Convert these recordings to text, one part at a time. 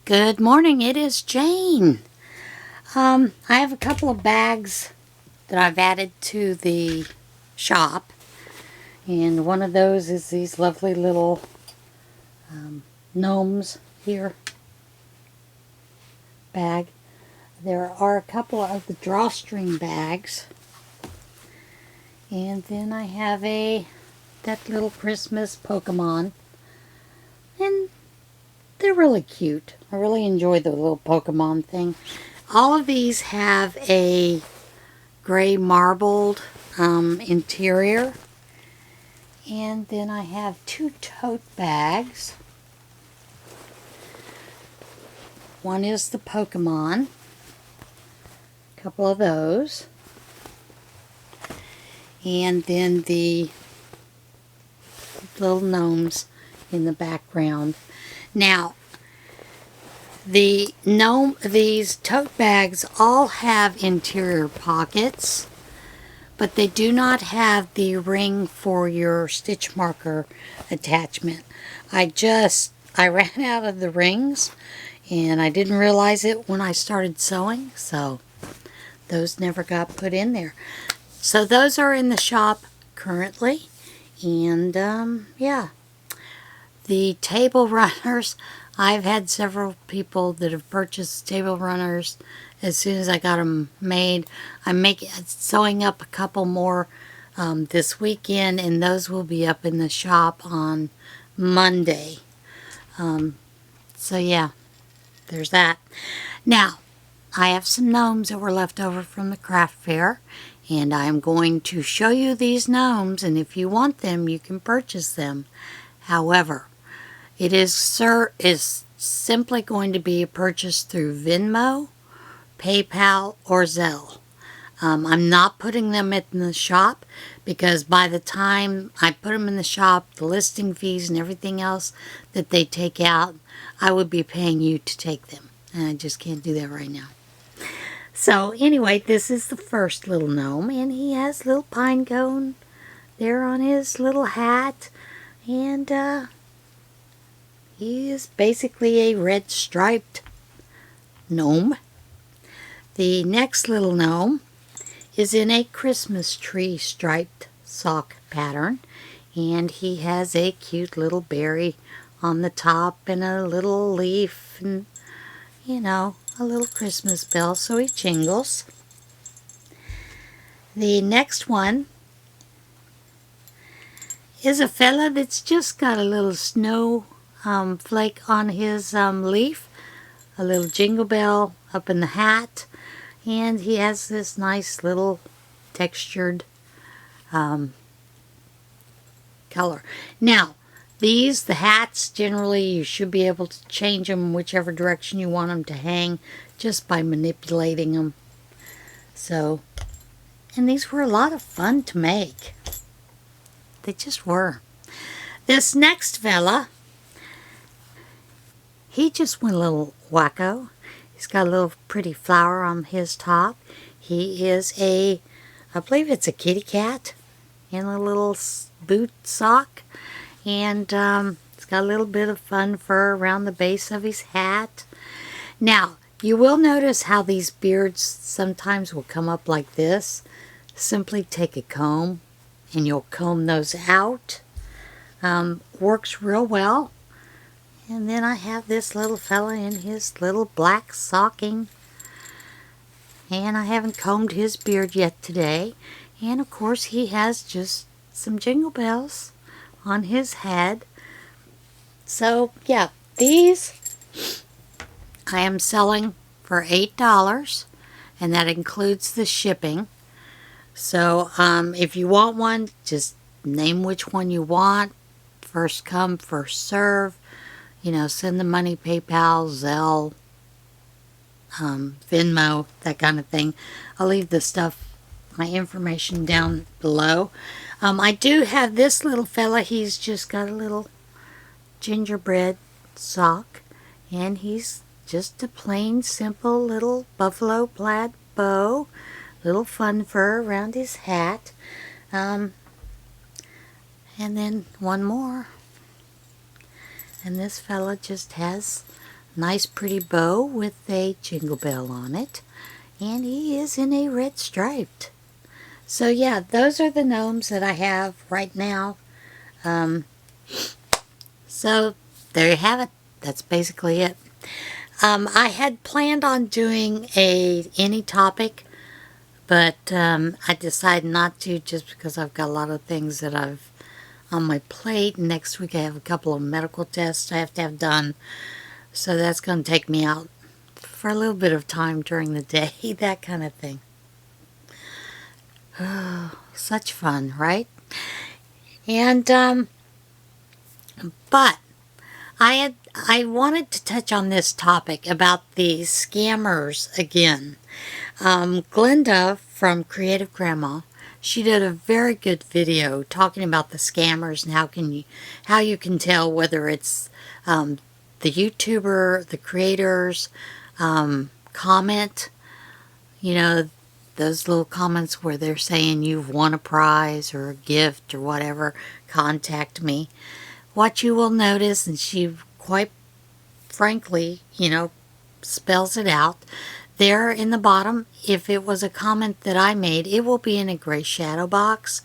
Good morning, it is Jane. I have a couple of bags that I've added to the shop, and one of those is these lovely little gnomes here bag. There are a couple of the drawstring bags, and then I have that little Christmas Pokemon, and they're really cute. I really enjoy the little Pokemon thing. All of these have a gray marbled interior. And then I have two tote bags. One is the Pokemon. A couple of those. And then the little gnomes in the background. Now, these tote bags all have interior pockets, but they do not have the ring for your stitch marker attachment. I ran out of the rings, and I didn't realize it when I started sewing, so those never got put in there. So those are in the shop currently, and yeah. The table runners, I've had several people that have purchased table runners as soon as I got them made. I'm sewing up a couple more this weekend, and those will be up in the shop on Monday. So yeah, there's that. Now, I have some gnomes that were left over from the craft fair, and I'm going to show you these gnomes, and if you want them, you can purchase them. However, it is simply going to be purchased through Venmo, PayPal, or Zelle. I'm not putting them in the shop because by the time I put them in the shop, the listing fees and everything else that they take out, I would be paying you to take them. And I just can't do that right now. So anyway, this is the first little gnome, and he has a little pine cone there on his little hat. And he is basically a red striped gnome. The next little gnome is in a Christmas tree striped sock pattern, and he has a cute little berry on the top and a little leaf and, you know, a little Christmas bell, so he jingles. The next one is a fella that's just got a little snow flake on his leaf, a little jingle bell up in the hat, and he has this nice little textured color. Now, the hats, generally you should be able to change them whichever direction you want them to hang just by manipulating them. So, and these were a lot of fun to make. They just were. This next fella, he just went a little wacko. He's got a little pretty flower on his top. He is I believe it's a kitty cat in a little boot sock. And it's got a little bit of fun fur around the base of his hat. Now, you will notice how these beards sometimes will come up like this. Simply take a comb and you'll comb those out. Works real well. And then I have this little fella in his little black stocking. And I haven't combed his beard yet today. And of course he has just some jingle bells on his head. So yeah, these I am selling for $8, and that includes the shipping. So if you want one, just name which one you want. First come, first serve. You know, send the money, PayPal, Zelle, Venmo, that kind of thing. I'll leave my information down below. I do have this little fella. He's just got a little gingerbread sock, and he's just a plain, simple little buffalo plaid bow, little fun fur around his hat. And then one more. And this fella just has Nice pretty bow with a jingle bell on it. And he is in a red striped. So yeah, those are the gnomes that I have right now. So there you have it. That's basically it. I had planned on doing any topic, but I decided not to just because I've got a lot of things that I've on my plate. Next week I have a couple of medical tests I have to have done, so that's going to take me out for a little bit of time during the day, that kind of thing. Oh, such fun, right? And but I wanted to touch on this topic about the scammers again. Glenda from Creative Grandma, she did a very good video talking about the scammers and how you can tell whether it's the YouTuber, the creators, comment, you know, those little comments where they're saying you've won a prize or a gift or whatever, contact me. What you will notice, and she quite frankly, spells it out. There in the bottom, if it was a comment that I made, it will be in a gray shadow box.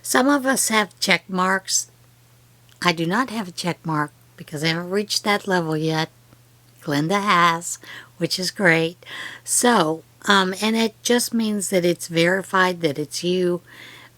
Some of us have check marks. I do not have a check mark because I haven't reached that level yet. Glenda has, which is great. So, and it just means that it's verified that it's you.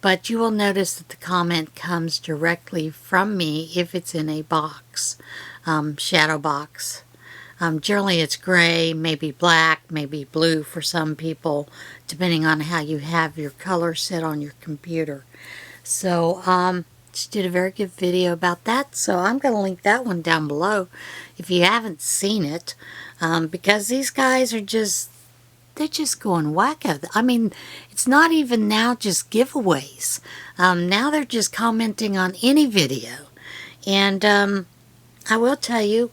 But you will notice that the comment comes directly from me if it's in a box, shadow box. Generally it's gray, maybe black, maybe blue for some people, depending on how you have your color set on your computer. So she did a very good video about that, so I'm going to link that one down below if you haven't seen it, because these guys are they're just going wacko. I mean, it's not even now just giveaways. Now they're just commenting on any video. And I will tell you,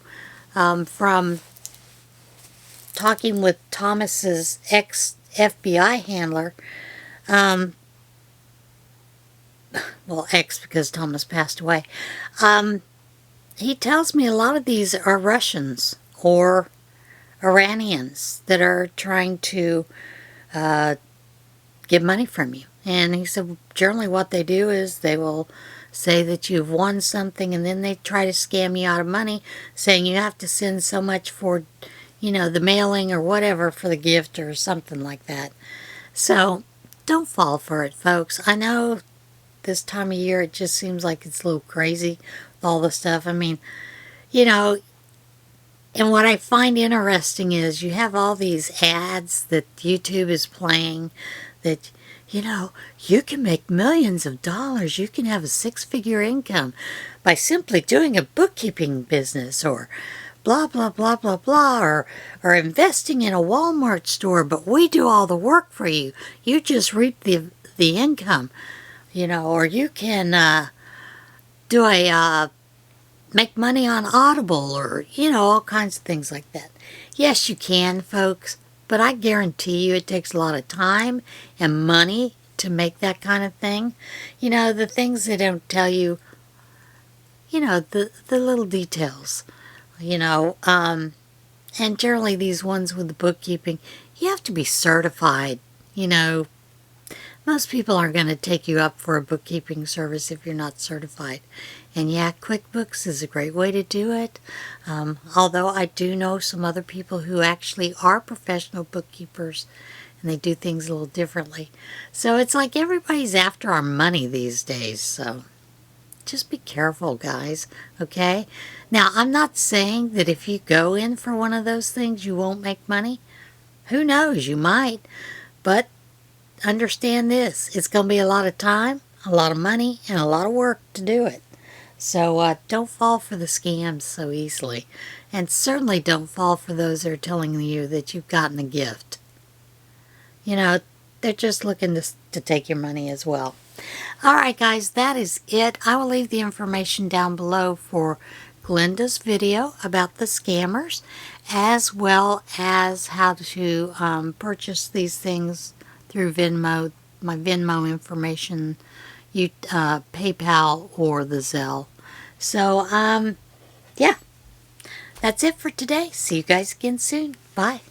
from talking with Thomas's ex-FBI handler, well, ex because Thomas passed away, he tells me a lot of these are Russians or Iranians that are trying to get money from you. And he said generally what they do is they will say that you've won something, and then they try to scam you out of money, saying you have to send so much for, the mailing or whatever for the gift or something like that. So don't fall for it, folks. I know this time of year it just seems like it's a little crazy with all the stuff. I mean, and what I find interesting is you have all these ads that YouTube is playing that, you can make millions of dollars. You can have a 6-figure income by simply doing a bookkeeping business or blah, blah, blah, blah, blah, or investing in a Walmart store, but we do all the work for you. You just reap the income, or you can do make money on Audible or, all kinds of things like that. Yes, you can, folks, but I guarantee you it takes a lot of time and money to make that kind of thing. The things they don't tell you, the little details, and generally these ones with the bookkeeping, you have to be certified, Most people aren't going to take you up for a bookkeeping service if you're not certified. And yeah, QuickBooks is a great way to do it. Although I do know some other people who actually are professional bookkeepers and they do things a little differently. So it's like everybody's after our money these days. So just be careful, guys. Okay? Now, I'm not saying that if you go in for one of those things, you won't make money. Who knows? You might. But understand this. It's going to be a lot of time, a lot of money, and a lot of work to do it. So don't fall for the scams so easily. And certainly don't fall for those that are telling you that you've gotten a gift. They're just looking to take your money as well. Alright guys, that is it. I will leave the information down below for Glenda's video about the scammers, as well as how to purchase these things through Venmo, my Venmo information, PayPal, or the Zelle. So, yeah. That's it for today. See you guys again soon. Bye.